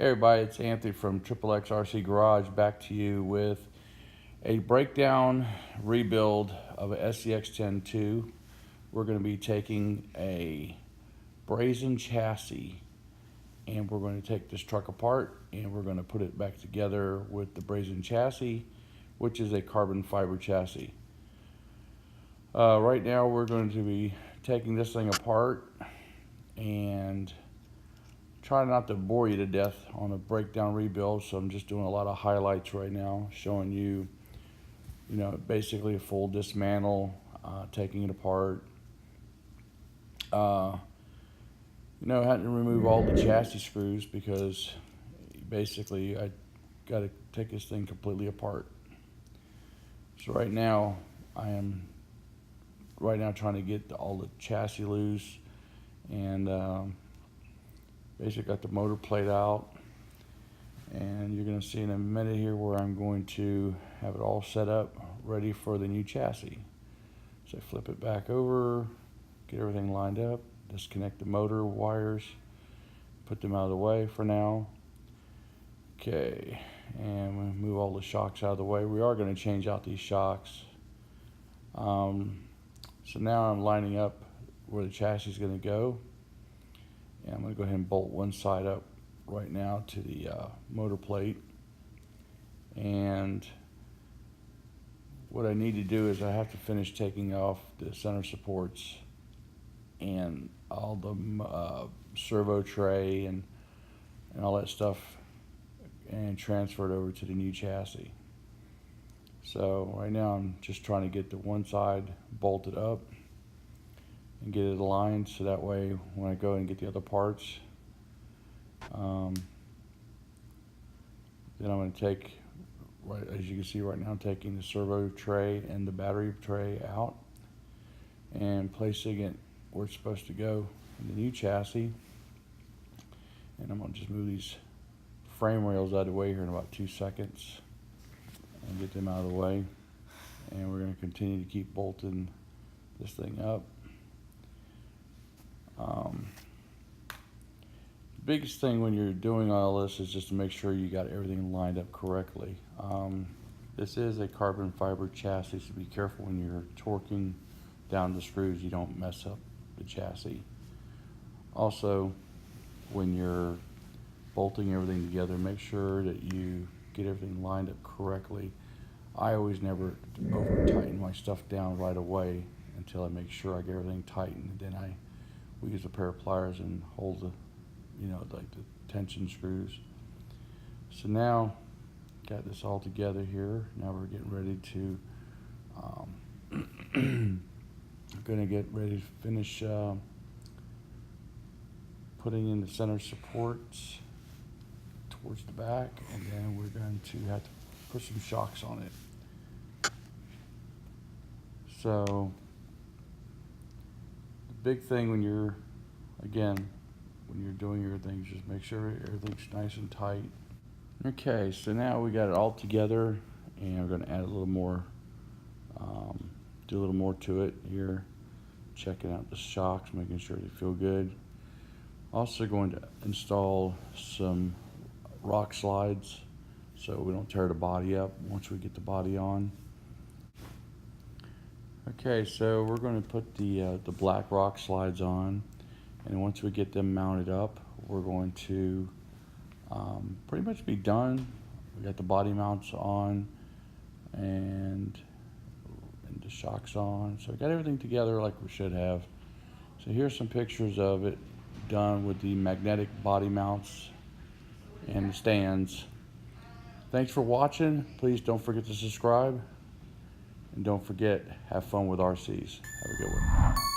Hey everybody, it's Anthony from XXX RC Garage, back to you with a breakdown rebuild of a SCX10 2. We're going to be taking a Brazen chassis and we're going to take this truck apart and we're going to put it back together with the Brazen chassis, which is a carbon fiber chassis. Right now we're going to be taking this thing apart and try not to bore you to death on a breakdown rebuild, so I'm just doing a lot of highlights right now, showing you, basically a full dismantle, taking it apart. I had to remove all the chassis screws because basically I got to take this thing completely apart. So right now I am trying to get all the chassis loose and basically got the motor plate out, and you're going to see in a minute here where I'm going to have it all set up ready for the new chassis. So flip it back over, get everything lined up, disconnect the motor wires, put them out of the way for now. Okay, and we move all the shocks out of the way. We are going to change out these shocks. So now I'm lining up where the chassis is going to go. And I'm going to go ahead and bolt one side up right now to the motor plate. And what I need to do is I have to finish taking off the center supports and all the servo tray and all that stuff, and transfer it over to the new chassis. So right now I'm just trying to get the one side bolted up and get it aligned, so that way when I go and get the other parts, then I'm going to take, right as you can see right now, I'm taking the servo tray and the battery tray out and placing it where it's supposed to go in the new chassis. And I'm going to just move these frame rails out of the way here in about 2 seconds and get them out of the way. And we're going to continue to keep bolting this thing up. The biggest thing when you're doing all this is just to make sure you got everything lined up correctly. This is a carbon fiber chassis, so be careful when you're torquing down the screws you don't mess up the chassis. Also, when you're bolting everything together, make sure that you get everything lined up correctly. I always never over tighten my stuff down right away until I make sure I get everything tightened. Then we use a pair of pliers and hold the, like the tension screws. So now, got this all together here. Now we're getting ready to, gonna get ready to finish putting in the center supports towards the back, and then we're going to have to put some shocks on it. So the big thing when you're doing your things, just make sure everything's nice and tight. Okay, so now we got it all together, and we're going to add a little more, do a little more to it here. Checking out the shocks, making sure they feel good. Also going to install some rock slides so we don't tear the body up once we get the body on. Okay, so we're going to put the black rock slides on, and once we get them mounted up, we're going to pretty much be done. We got the body mounts on and the shocks on, so we got everything together like we should have. So here's some pictures of it done with the magnetic body mounts and the stands. Thanks for watching. Please don't forget to subscribe, and don't forget, have fun with RCs. Have a good one.